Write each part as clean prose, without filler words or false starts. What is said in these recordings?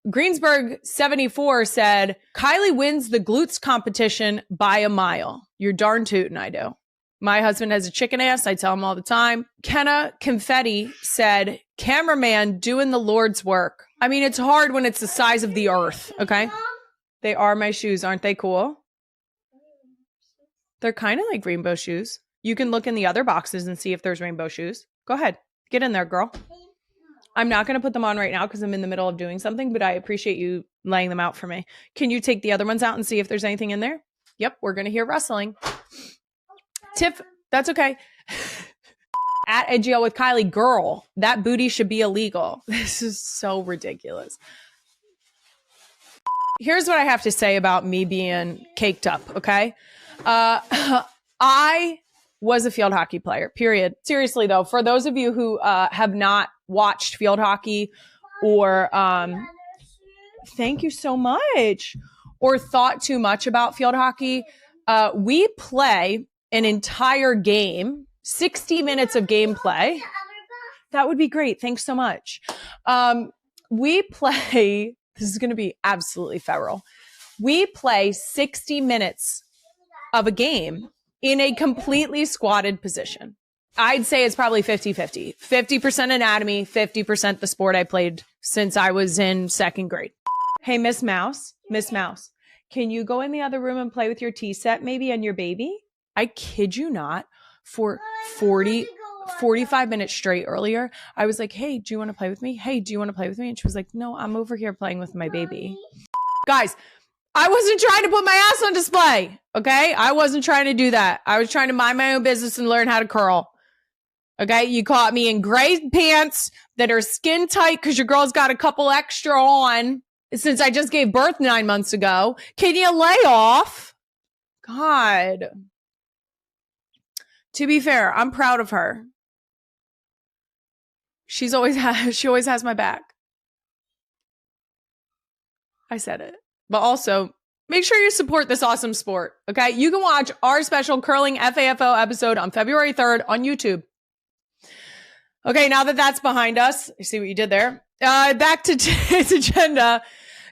Greensburg 74 said, Kylie wins the glutes competition by a mile. You're darn tootin', I do. My husband has a chicken ass. I tell him all the time. Kenna Confetti said, cameraman doing the Lord's work. I mean, it's hard when it's the size of the earth, okay? They are my shoes. Aren't they cool? They're kind of like rainbow shoes. You can look in the other boxes and see if there's rainbow shoes. Go ahead. Get in there, girl. I'm not going to put them on right now because I'm in the middle of doing something, but I appreciate you laying them out for me. Can you take the other ones out and see if there's anything in there? Yep, we're going to hear rustling. Tiff, that's okay. At AGL with Kylie, girl, that booty should be illegal. This is so ridiculous. Here's what I have to say about me being caked up, okay? I was a field hockey player, period. Seriously, though, for those of you who have not watched field hockey or thank you so much, or thought too much about field hockey, we play an entire game, 60 minutes of gameplay. That would be great. Thanks so much. We play, this is going to be absolutely feral. We play 60 minutes of a game in a completely squatted position. I'd say it's probably 50-50. 50% anatomy, 50% the sport I played since I was in second grade. Hey, Miss Mouse, can you go in the other room and play with your tea set maybe and your baby? I kid you not, for 45 minutes straight earlier, I was like, hey, do you want to play with me? Hey, do you want to play with me? And she was like, no, I'm over here playing with my baby. Guys, I wasn't trying to put my ass on display, okay? I wasn't trying to do that. I was trying to mind my own business and learn how to curl. Okay, you caught me in gray pants that are skin tight because your girl's got a couple extra on since I just gave birth 9 months ago. Can you lay off? God. To be fair, I'm proud of her. She always has my back. I said it. But also, make sure you support this awesome sport, okay? You can watch our special Curling FAFO episode on February 3rd on YouTube. Okay, now that that's behind us, I see what you did there. Back to today's agenda.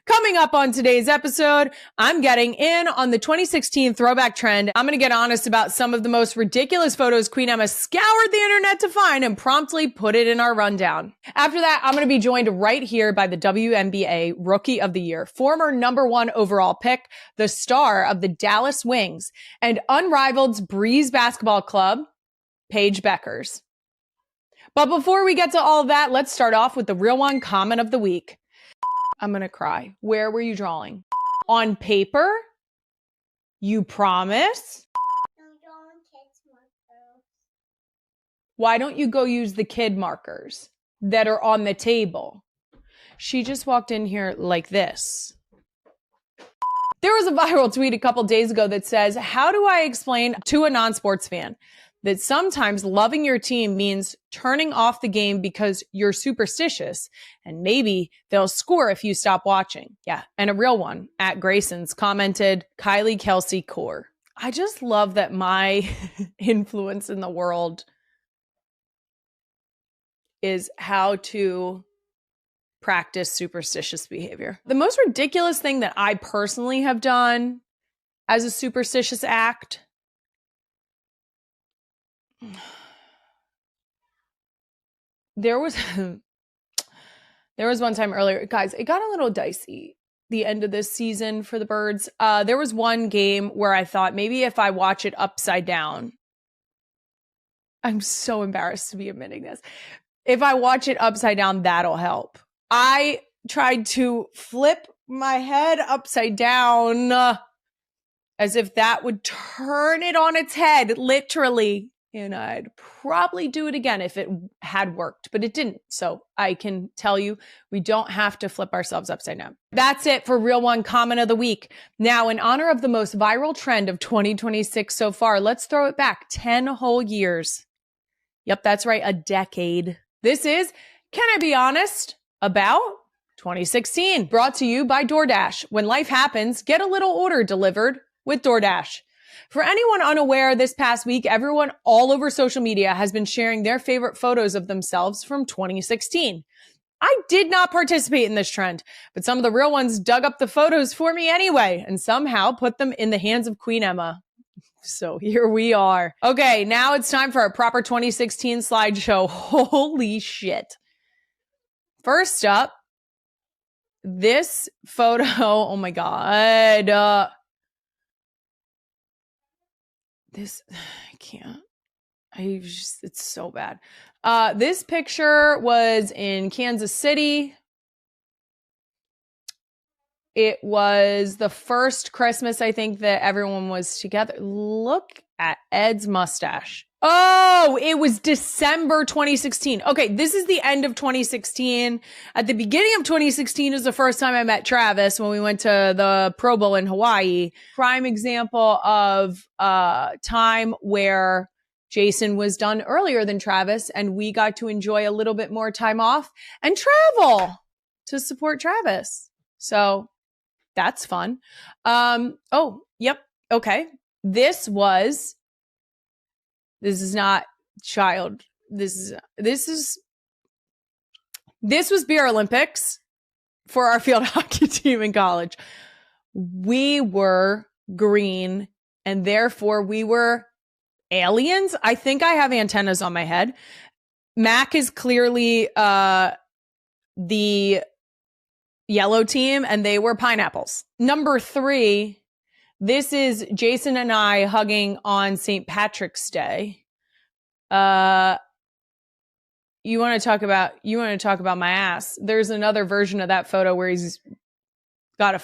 Coming up on today's episode, I'm getting in on the 2016 throwback trend. I'm going to get honest about some of the most ridiculous photos Queen Emma scoured the internet to find and promptly put it in our rundown. After that, I'm going to be joined right here by the WNBA Rookie of the Year, former #1 overall pick, the star of the Dallas Wings, and unrivaled Breeze Basketball Club, Paige Beckers. But before we get to all of that, let's start off with the Real One comment of the week. I'm going to cry. Where were you drawing? On paper? You promise? Why don't you go use the kid markers that are on the table? She just walked in here like this. There was a viral tweet a couple days ago that says, how do I explain to a non-sports fan that sometimes loving your team means turning off the game because you're superstitious and maybe they'll score if you stop watching? Yeah. And a real one at Grayson's commented, Kylie Kelce core. I just love that my influence in the world is how to practice superstitious behavior. The most ridiculous thing that I personally have done as a superstitious act, there was one time earlier, guys, it got a little dicey the end of this season for the Birds. There was one game where I thought maybe if I watch it upside down, I'm so embarrassed to be admitting this. If I watch it upside down, that'll help. I tried to flip my head upside down as if that would turn it on its head, literally. And I'd probably do it again if it had worked, but it didn't. So I can tell you, we don't have to flip ourselves upside down. That's it for Real One Comment of the Week. Now, in honor of the most viral trend of 2026 so far, let's throw it back 10 whole years. Yep, that's right, a decade. This is, Can I Be Honest About 2016? Brought to you by DoorDash. When life happens, get a little order delivered with DoorDash. For anyone unaware, this past week, everyone all over social media has been sharing their favorite photos of themselves from 2016. I did not participate in this trend, but some of the real ones dug up the photos for me anyway and somehow put them in the hands of Queen Emma. So here we are. Okay, now it's time for a proper 2016 slideshow. Holy shit. First up, this photo. Oh my God. I can't. It's so bad. This picture was in Kansas City. It was the first Christmas, I think, that everyone was together. Look at Ed's mustache. Oh, it was December 2016. Okay, this is the end of 2016. At the beginning of 2016 is the first time I met Travis when we went to the Pro Bowl in Hawaii. Prime example of time where Jason was done earlier than Travis, and we got to enjoy a little bit more time off and travel to support Travis. So that's fun. Oh, yep. Okay. This is not child. This was Beer Olympics for our field hockey team in college. We were green and therefore we were aliens. I think I have antennas on my head. Mac is clearly the yellow team and they were pineapples. Number 3, this is Jason and I hugging on St. Patrick's Day. You want to talk about my ass. There's another version of that photo where he's got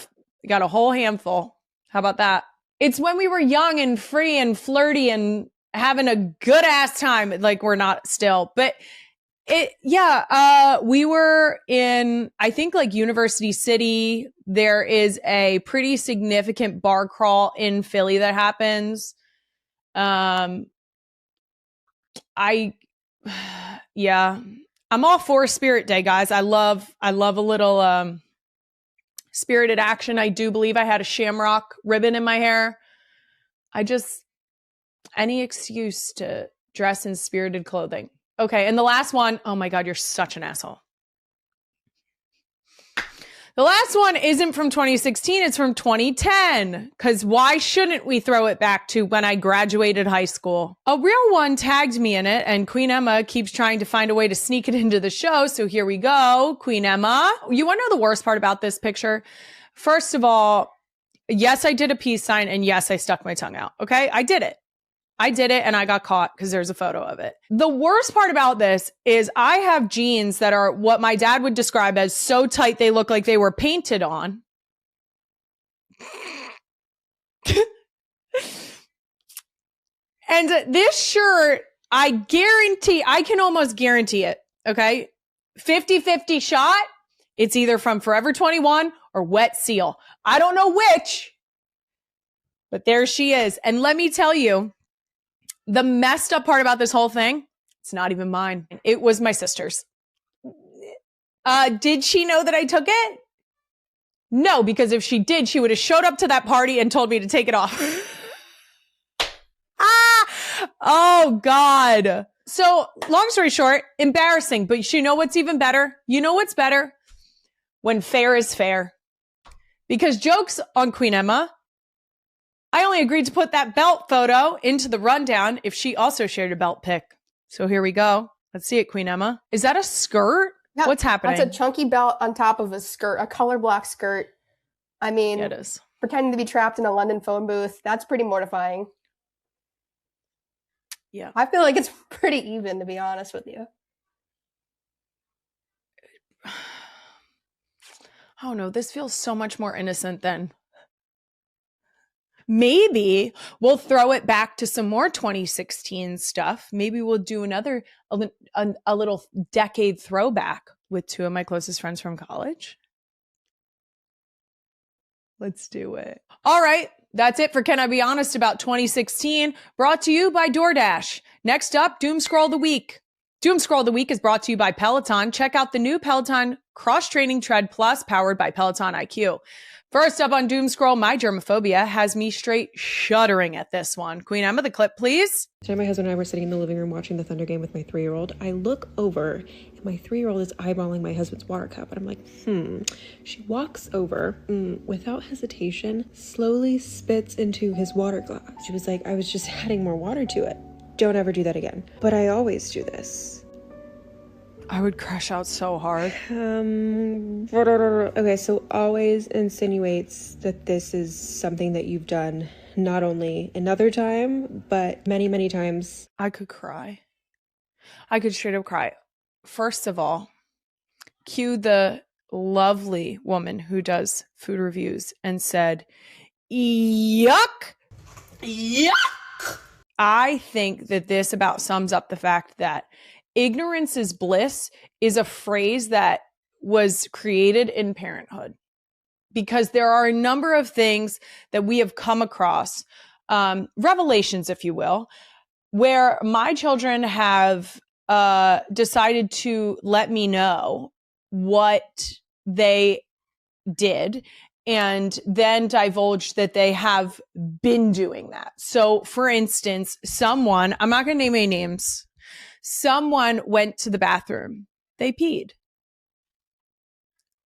a whole handful. How about that? It's when we were young and free and flirty and having a good ass time. Like we're not still, but we were in, I think like University City. There is a pretty significant bar crawl in Philly that happens. I'm all for Spirit Day, guys. I love a little, spirited action. I do believe I had a shamrock ribbon in my hair. Any excuse to dress in spirited clothing. Okay, and the last one, oh my God, you're such an asshole. The last one isn't from 2016, it's from 2010. Because why shouldn't we throw it back to when I graduated high school? A real one tagged me in it, and Queen Emma keeps trying to find a way to sneak it into the show. So here we go, Queen Emma. You want to know the worst part about this picture? First of all, yes, I did a peace sign, and yes, I stuck my tongue out. Okay, I did it. And I got caught because there's a photo of it. The worst part about this is I have jeans that are what my dad would describe as so tight they look like they were painted on. And this shirt, I can almost guarantee it, okay? 50-50 shot, it's either from Forever 21 or Wet Seal. I don't know which, but there she is. And let me tell you, the messed up part about this whole thing, it's not even mine. It was my sister's. Did she know that I took it? No, because if she did, she would have showed up to that party and told me to take it off. Oh God. So long story short, embarrassing, but you know what's even better? You know what's better? When fair is fair. Because jokes on Queen Emma, I only agreed to put that belt photo into the rundown if she also shared a belt pic. So here we go. Let's see it, Queen Emma. Is that a skirt? Yeah, what's happening? That's a chunky belt on top of a skirt, a color block skirt. I mean, yeah, it is. Pretending to be trapped in a London phone booth. That's pretty mortifying. Yeah. I feel like it's pretty even, to be honest with you. Oh no, this feels so much more innocent than... Maybe we'll throw it back to some more 2016 stuff. Maybe we'll do a little decade throwback with 2 of my closest friends from college. Let's do it. All right. That's it for Can I Be Honest About 2016, brought to you by DoorDash. Next up, Doom Scroll of the Week. Doom Scroll of the Week is brought to you by Peloton. Check out the new Peloton Cross Training Tread Plus powered by Peloton IQ. First up on Doom Scroll, my germophobia has me straight shuddering at this one. Queen Emma, the clip, please. So my husband and I were sitting in the living room watching the Thunder game with my 3-year-old. I look over and my 3-year-old is eyeballing my husband's water cup. And I'm like, She walks over, without hesitation, slowly spits into his water glass. She was like, I was just adding more water to it. Don't ever do that again. But I always do this. I would crash out so hard. Okay, so always insinuates that this is something that you've done not only another time, but many, many times. I could cry. I could straight up cry. First of all, cue the lovely woman who does food reviews and said, yuck, yuck. I think that this about sums up the fact that ignorance is bliss is a phrase that was created in parenthood, because there are a number of things that we have come across, revelations, if you will, where my children have decided to let me know what they did and then divulged that they have been doing that. So, for instance, someone, I'm not going to name any names, someone went to the bathroom. They peed.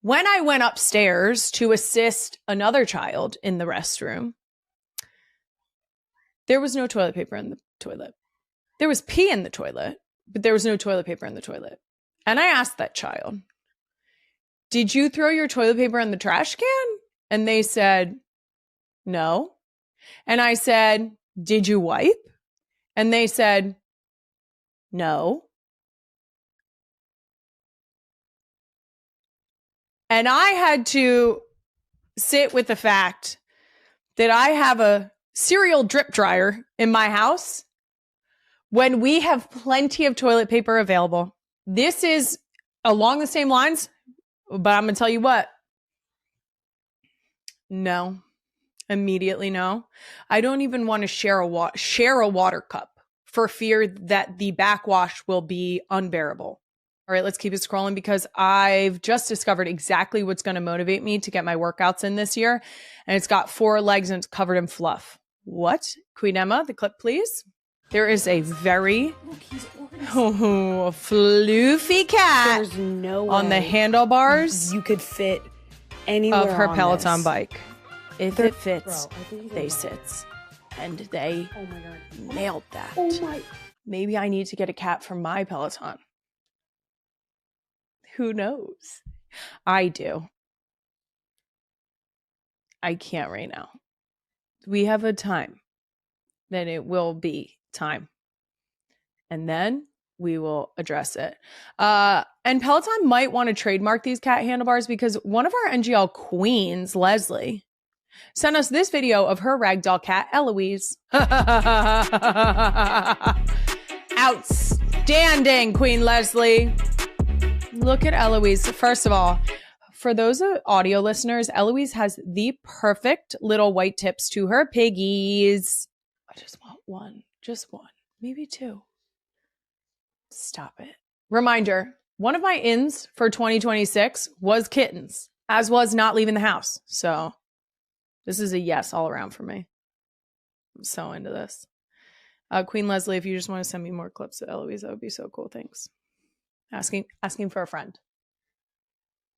When I went upstairs to assist another child in the restroom, there was no toilet paper in the toilet. There was pee in the toilet, but there was no toilet paper in the toilet. And I asked that child, did you throw your toilet paper in the trash can? And they said, no. And I said, did you wipe? And they said, no. And I had to sit with the fact that I have a cereal drip dryer in my house when we have plenty of toilet paper available. This is along the same lines, but I'm going to tell you what. No. Immediately no. I don't even want to share a water cup for fear that the backwash will be unbearable. All right, let's keep it scrolling because I've just discovered exactly what's going to motivate me to get my workouts in this year. And it's got 4 legs and it's covered in fluff. What? Queen Emma, the clip, please. There is a very floofy cat There's no on the handlebars you could fit anywhere of her on Peloton this. bike. If it fits, they sits. And they Oh my god. nailed that. Oh my. Maybe I need to get a cat for my Peloton. Who knows? I do. I can't right now. We have a time. Then it will be time. And then we will address it. And Peloton might want to trademark these cat handlebars because one of our NGL queens, Leslie, sent us this video of her ragdoll cat, Eloise. Outstanding, Queen Leslie. Look at Eloise. First of all, for those audio listeners, Eloise has the perfect little white tips to her piggies. I just want one. Just one. Maybe 2. Stop it. Reminder, one of my ins for 2026 was kittens, as was not leaving the house. So this is a yes all around for me. I'm so into this. Queen Leslie, if you just want to send me more clips of Eloise, that would be so cool. Thanks. Asking for a friend.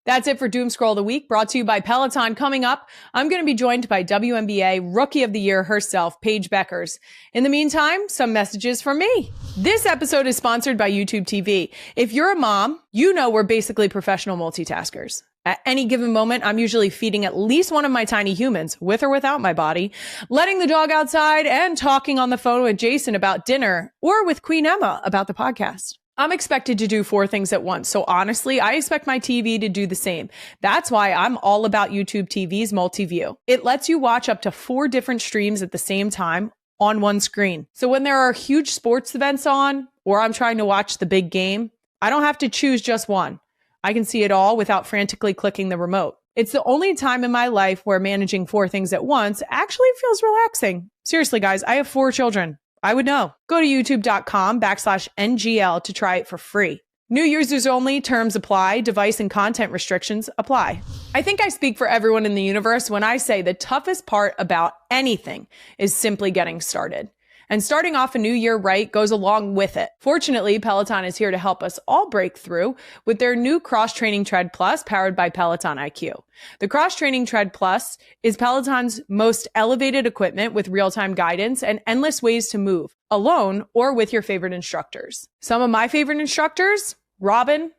That's it for Doom Scroll of the Week, brought to you by Peloton. Coming up, I'm going to be joined by WNBA Rookie of the Year herself, Paige Beckers. In the meantime, some messages from me. This episode is sponsored by YouTube TV. If you're a mom, you know we're basically professional multitaskers. At any given moment, I'm usually feeding at least one of my tiny humans, with or without my body, letting the dog outside, and talking on the phone with Jason about dinner, or with Queen Emma about the podcast. I'm expected to do 4 things at once. So honestly, I expect my TV to do the same. That's why I'm all about YouTube TV's multi-view. It lets you watch up to 4 different streams at the same time on one screen. So when there are huge sports events on, or I'm trying to watch the big game, I don't have to choose just one. I can see it all without frantically clicking the remote. It's the only time in my life where managing 4 things at once actually feels relaxing. Seriously, guys, I have 4 children. I would know. Go to youtube.com/NGL to try it for free. New users only, terms apply, device and content restrictions apply. I think I speak for everyone in the universe when I say the toughest part about anything is simply getting started. And starting off a new year right goes along with it. Fortunately, Peloton is here to help us all break through with their new Cross Training Tread Plus powered by Peloton IQ. The Cross Training Tread Plus is Peloton's most elevated equipment with real-time guidance and endless ways to move, alone or with your favorite instructors. Some of my favorite instructors, Robin,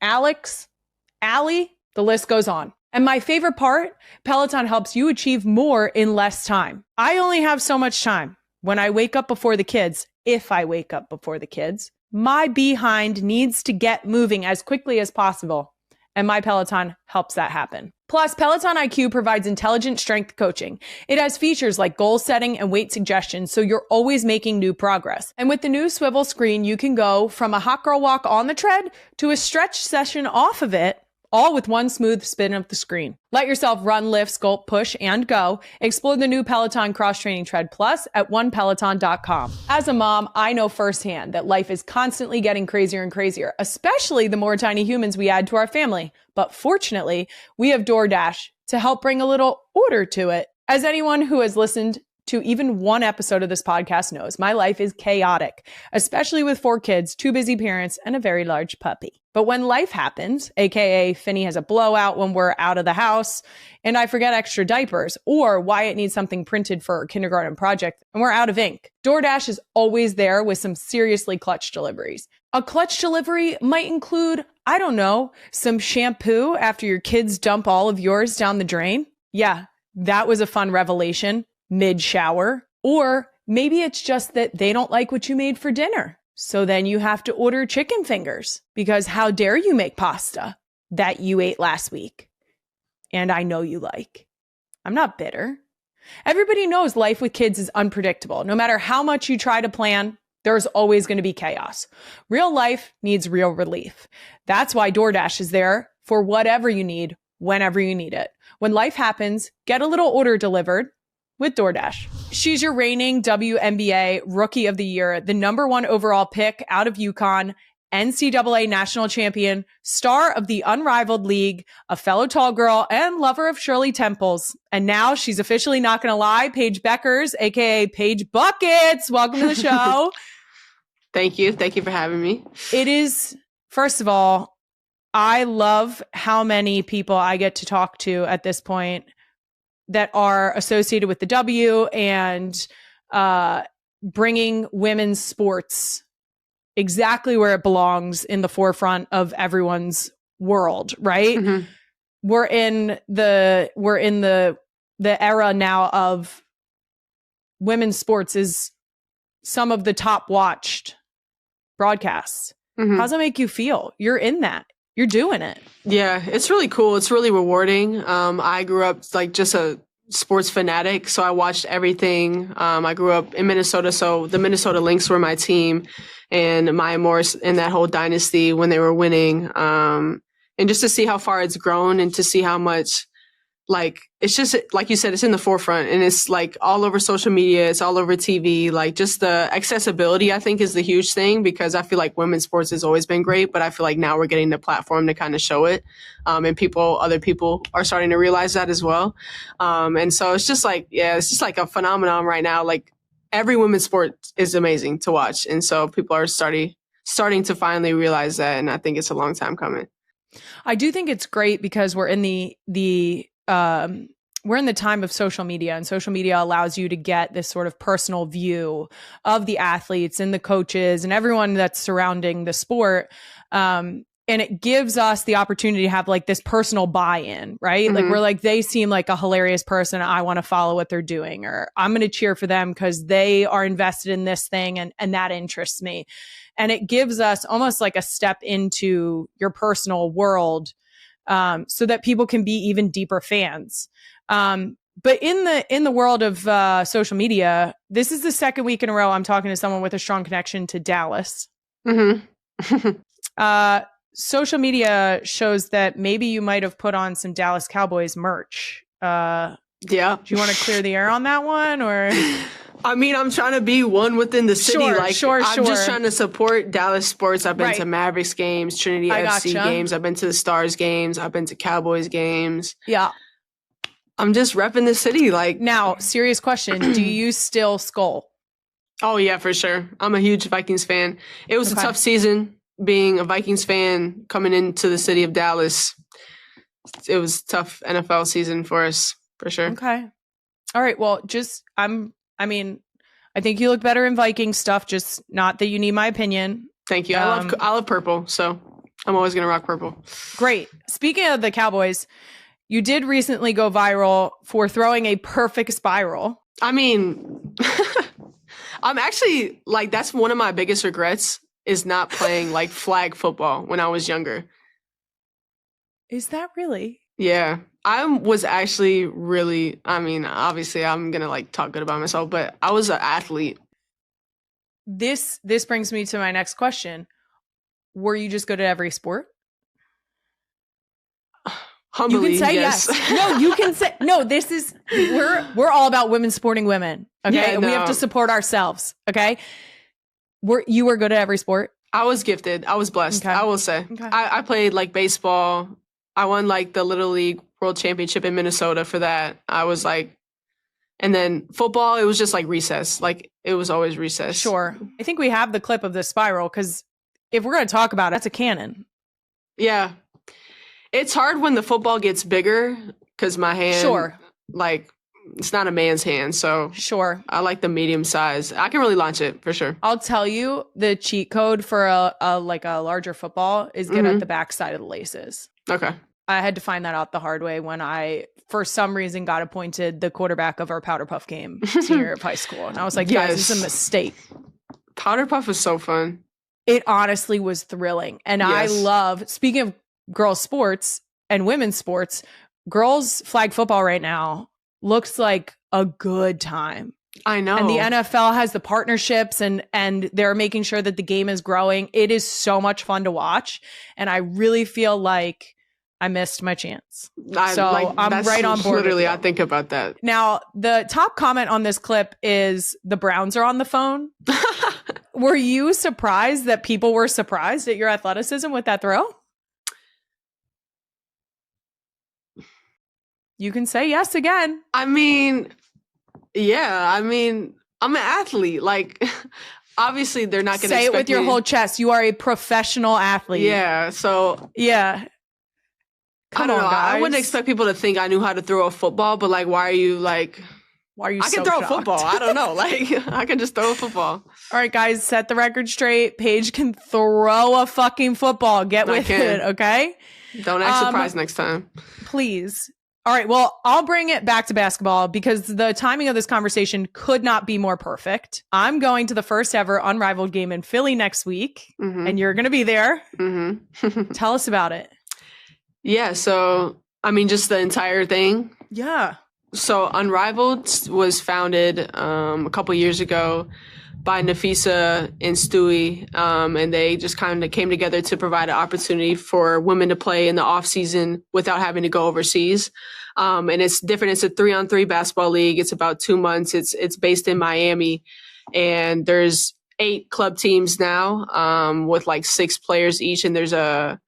Alex, Allie, the list goes on. And my favorite part, Peloton helps you achieve more in less time. I only have so much time. When I wake up before the kids, if I wake up before the kids, my behind needs to get moving as quickly as possible. And my Peloton helps that happen. Plus, Peloton IQ provides intelligent strength coaching. It has features like goal setting and weight suggestions, so you're always making new progress. And with the new swivel screen, you can go from a hot girl walk on the tread to a stretch session off of it, all with one smooth spin of the screen. Let yourself run, lift, sculpt, push, and go. Explore the new Peloton Cross Training Tread Plus at onepeloton.com. As a mom, I know firsthand that life is constantly getting crazier and crazier, especially the more tiny humans we add to our family. But fortunately, we have DoorDash to help bring a little order to it. As anyone who has listened to even one episode of this podcast knows, my life is chaotic, especially with 4 kids, 2 busy parents, and a very large puppy. But when life happens, aka Finney has a blowout when we're out of the house, and I forget extra diapers, or Wyatt needs something printed for a kindergarten project, and we're out of ink, DoorDash is always there with some seriously clutch deliveries. A clutch delivery might include, I don't know, some shampoo after your kids dump all of yours down the drain. Yeah, that was a fun revelation. Mid-shower. Or maybe it's just that they don't like what you made for dinner. So then you have to order chicken fingers because how dare you make pasta that you ate last week? And I know you like. I'm not bitter. Everybody knows life with kids is unpredictable. No matter how much you try to plan, there's always going to be chaos. Real life needs real relief. That's why DoorDash is there for whatever you need, whenever you need it. When life happens, get a little order delivered with DoorDash. She's your reigning WNBA Rookie of the Year, the #1 overall pick out of UConn, NCAA national champion, star of the Unrivaled League, a fellow tall girl, and lover of Shirley Temples. And now she's officially not going to lie, Paige Beckers, aka Paige Buckets. Welcome to the show. Thank you. Thank you for having me. It is, first of all, I love how many people I get to talk to at this point that are associated with the W and bringing women's sports exactly where it belongs in the forefront of everyone's world, right? Mm-hmm. We're in the era now of women's sports is some of the top watched broadcasts. Mm-hmm. How does it make you feel? You're in that. You're doing it. Yeah, it's really cool. It's really rewarding. I grew up like just a sports fanatic, so I watched everything. I grew up in Minnesota, so the Minnesota Lynx were my team, and Maya Morris and that whole dynasty when they were winning. And just to see how far it's grown and to see how much, like, it's just, like you said, it's in the forefront and it's like all over social media. It's all over TV. Like just the accessibility, I think, is the huge thing because I feel like women's sports has always been great, but I feel like now we're getting the platform to kind of show it. And other people are starting to realize that as well. And so it's just like, yeah, it's just like a phenomenon right now. Like every women's sport is amazing to watch. And so people are starting to finally realize that. And I think it's a long time coming. I do think it's great because we're in we're in the time of social media, and social media allows you to get this sort of personal view of the athletes and the coaches and everyone that's surrounding the sport. And it gives us the opportunity to have like this personal buy-in, right? Mm-hmm. Like we're like, they seem like a hilarious person. I want to follow what they're doing, or I'm going to cheer for them because they are invested in this thing and that interests me. And it gives us almost like a step into your personal world so that people can be even deeper fans. But in the world of social media, this is the second week in a row I'm talking to someone with a strong connection to Dallas. Mm-hmm. Social media shows that maybe you might have put on some Dallas Cowboys merch. Yeah. Do you want to clear the air on that one, or? I mean, I'm trying to be one within the city. Sure, I'm just trying to support Dallas sports. I've been Right. to Mavericks games, Trinity FC gotcha. games. I've been to the Stars games. I've been to Cowboys games. Yeah. I'm just repping the city. Like, Now, serious question. Do you still skull? oh yeah, for sure. I'm a huge Vikings fan. It was a tough season being a Vikings fan coming into the city of Dallas. It was a tough NFL season for us, for sure. Okay. All right. Well, I think you look better in Viking stuff, just not that you need my opinion. Thank you. I love purple, so I'm always going to rock purple. Great. Speaking of the Cowboys, you did recently go viral for throwing a perfect spiral. I mean, I'm actually, like, that's one of my biggest regrets is not playing, like, flag football when I was younger. Is that really? Yeah. I was actually really, I mean, obviously I'm going to, like, talk good about myself, but I was an athlete. This brings me to my next question. Were you just good at every sport? Humbly, you can say yes. No, you can say no. This is we're all about women supporting women. Okay, Yeah, and we have to support ourselves. Okay, you were good at every sport. I was gifted. I was blessed. Okay. I will say. Okay. I played like baseball. I won like the Little League World Championship in Minnesota for that. I was like, and then football. It was just like recess. Like it was always recess. Sure. I think we have the clip of the spiral because if we're going to talk about it, that's a cannon. Yeah. It's hard when the football gets bigger because my hand, Sure, like it's not a man's hand, so sure. I like the medium size. I can really launch it for sure. I'll tell you the cheat code for a larger football is get at the back side of the laces. Okay. I had to find that out the hard way when I, for some reason, got appointed the quarterback of our powder puff game senior year of high school, and I was like, guys, this is a mistake. Powder puff is so fun. It honestly was thrilling, and I love. Speaking of girls sports and women's sports, girls flag football right now looks like a good time. I know. And the NFL has the partnerships and they're making sure that the game is growing. It is so much fun to watch. And I really feel like I missed my chance. I'm right on board. Literally, I think about that. Now, the top comment on this clip is the Browns are on the phone. Were you surprised that people were surprised at your athleticism with that throw? You can say yes again. I mean, yeah. I mean, I'm an athlete. Like, obviously, they're not going to say it with your whole chest. You are a professional athlete. Yeah. So, yeah. I don't know. Guys. I wouldn't expect people to think I knew how to throw a football, but like, why are you like? Why are you? I can throw a football. I don't know. Like, I can just throw a football. All right, guys, set the record straight. Paige can throw a fucking football. Get with it, okay? Don't act surprised next time, please. All right, well, I'll bring it back to basketball because the timing of this conversation could not be more perfect. I'm going to the first ever Unrivaled game in Philly next week, and you're going to be there. Tell us about it. Yeah, so, I mean, just the entire thing. Yeah. So Unrivaled was founded a couple years ago by Nafisa and Stewie, and they just kind of came together to provide an opportunity for women to play in the off season without having to go overseas. And it's different. It's a 3-on-3 basketball league. It's about 2 months. It's based in Miami, and there's 8 club teams now with like 6 players each, and there's a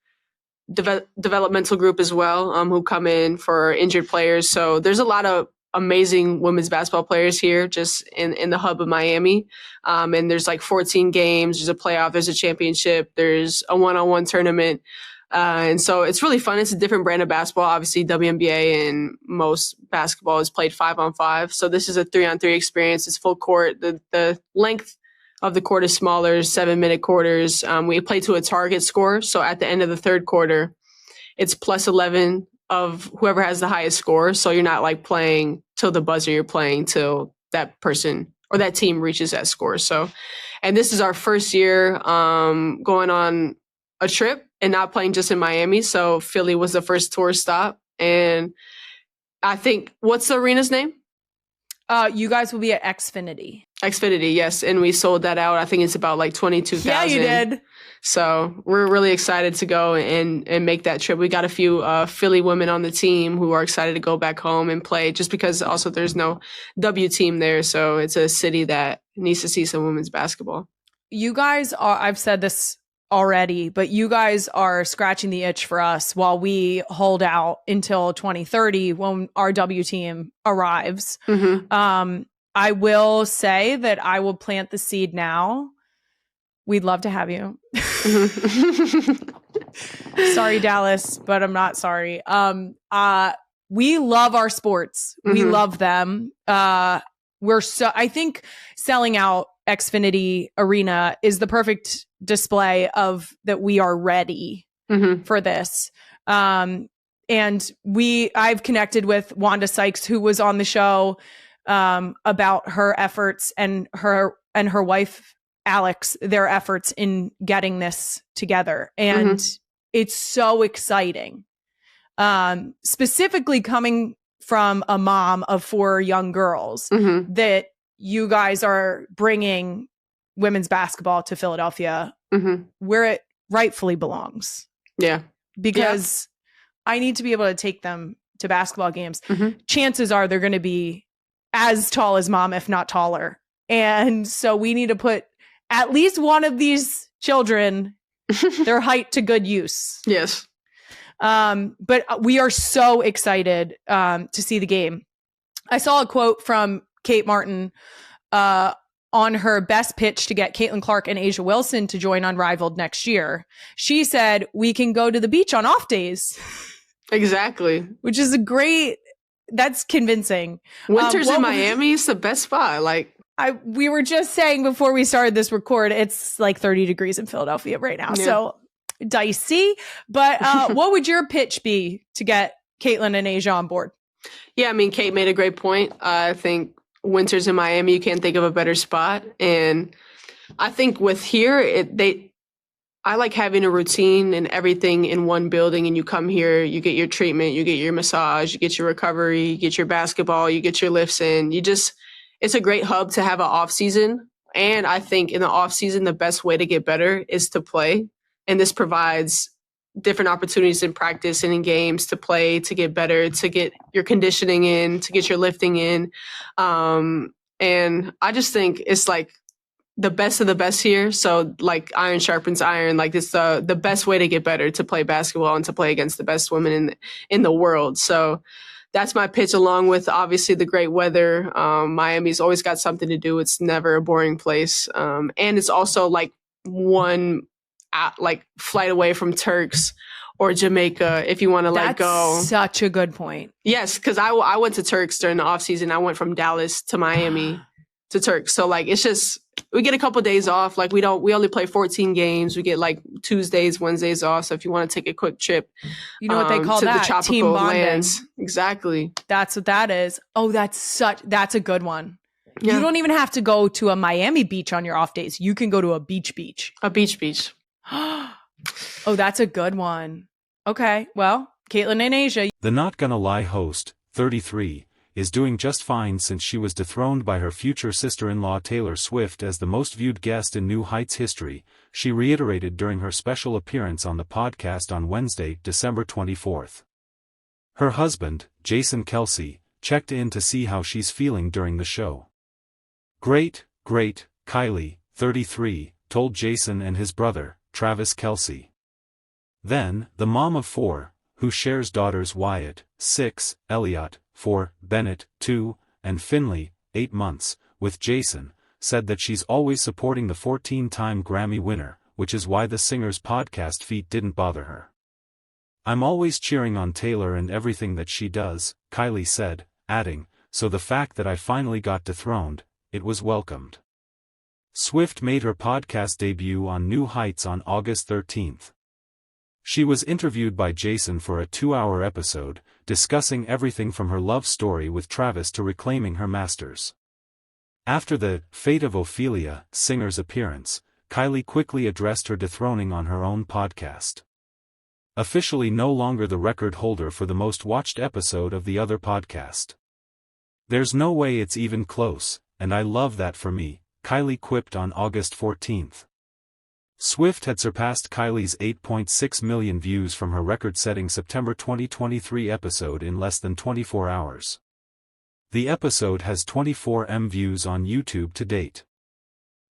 developmental group as well who come in for injured players. So there's a lot of amazing women's basketball players here just in the hub of Miami. And there's like 14 games. There's a playoff. There's a championship. There's a one-on-one tournament. And so it's really fun. It's a different brand of basketball. Obviously, WNBA and most basketball is played 5-on-5. So this is a 3-on-3 experience. It's full court. The length of the court is smaller, 7-minute quarters. We play to a target score. So at the end of the third quarter, it's plus 11 of whoever has the highest score. So you're not like playing till the buzzer. You're playing till that person or that team reaches that score. So, and this is our first year going on a trip and not playing just in Miami. So Philly was the first tour stop. And I think, what's the arena's name? You guys will be at Xfinity. Xfinity, yes. And we sold that out. I think it's about like 22,000. Yeah, you did. So we're really excited to go and make that trip. We got a few Philly women on the team who are excited to go back home and play, just because also there's no W team there. So it's a city that needs to see some women's basketball. You guys are, I've said this already, but you guys are scratching the itch for us while we hold out until 2030 when our W team arrives. Mm-hmm. I will say that I will plant the seed now. We'd love to have you. Sorry, Dallas, but I'm not sorry. We love our sports. We Mm-hmm. love them. I think selling out Xfinity Arena is the perfect display of that we are ready Mm-hmm. for this. And I've connected with Wanda Sykes, who was on the show, about her efforts and her wife, Alex, their efforts in getting this together. And it's so exciting. Specifically coming from a mom of 4 young girls, Mm-hmm. that you guys are bringing women's basketball to Philadelphia Mm-hmm. where it rightfully belongs. Yeah. Because I need to be able to take them to basketball games. Mm-hmm. Chances are they're going to be as tall as mom, if not taller. And so we need to put at least one of these children, their height to good use. Yes. But we are so excited to see the game. I saw a quote from Kate Martin on her best pitch to get Caitlin Clark and Asia Wilson to join Unrivaled next year. She said, "We can go to the beach on off days." Exactly. Which is that's convincing. Winters in Miami is the best spot. Like, we were just saying before we started this record, it's like 30 degrees in Philadelphia right now. Yeah. So dicey. But what would your pitch be to get Caitlin and Asia on board? yeah, I mean, Kate made a great point. I think winters in Miami, you can't think of a better spot. And I think with here, I like having a routine and everything in one building, and you come here, you get your treatment, you get your massage, you get your recovery, you get your basketball, you get your lifts in. It's a great hub to have an off season. And I think in the off season, the best way to get better is to play. And this provides different opportunities in practice and in games to play, to get better, to get your conditioning in, to get your lifting in. And I just think it's like the best of the best here. So like iron sharpens iron. Like it's the best way to get better, to play basketball and to play against the best women in the world. So that's my pitch, along with obviously the great weather. Miami's always got something to do. It's never a boring place. And it's also like one flight away from Turks or Jamaica if you want to go. That's such a good point. Yes, because I went to Turks during the off season. I went from Dallas to Miami to Turks. So like it's just we get a couple of days off. Like we only play 14 games. We get like Tuesdays, Wednesdays off. So if you want to take a quick trip, you know what they call to that? the tropical Team bonding. lands. Exactly. That's what that is. Oh, that's a good one. Yeah. You don't even have to go to a Miami beach on your off days. You can go to a beach. A beach. Oh, that's a good one. Okay. Well, Caitlin and Asia. The Not Gonna Lie host, 33, is doing just fine since she was dethroned by her future sister-in-law Taylor Swift as the most viewed guest in New Heights history, she reiterated during her special appearance on the podcast on Wednesday, December 24th. Her husband, Jason Kelce, checked in to see how she's feeling during the show. Great, Kylie, 33, told Jason and his brother, Travis Kelce. Then, the mom of 4, who shares daughters Wyatt, 6, Elliot, 4, Bennett, 2, and Finley, 8 months, with Jason, said that she's always supporting the 14-time Grammy winner, which is why the singer's podcast feat didn't bother her. "I'm always cheering on Taylor and everything that she does," Kylie said, adding, "So the fact that I finally got dethroned, it was welcomed." Swift made her podcast debut on New Heights on August 13th. She was interviewed by Jason for a 2-hour episode, discussing everything from her love story with Travis to reclaiming her masters. After the Fate of Ophelia singer's appearance, Kylie quickly addressed her dethroning on her own podcast. Officially no longer the record holder for the most watched episode of the other podcast. There's no way it's even close, and I love that for me, Kylie quipped on August 14th. Swift had surpassed Kylie's 8.6 million views from her record-setting September 2023 episode in less than 24 hours. The episode has 24 million views on YouTube to date.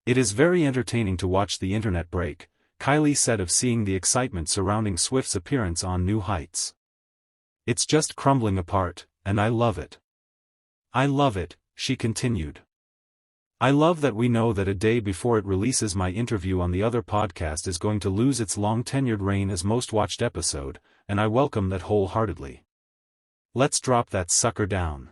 It is very entertaining to watch the internet break, Kylie said of seeing the excitement surrounding Swift's appearance on New Heights. It's just crumbling apart, and I love it. I love it, she continued. I love that we know that a day before it releases my interview on the other podcast is going to lose its long-tenured reign as most watched episode, and I welcome that wholeheartedly. Let's drop that sucker down.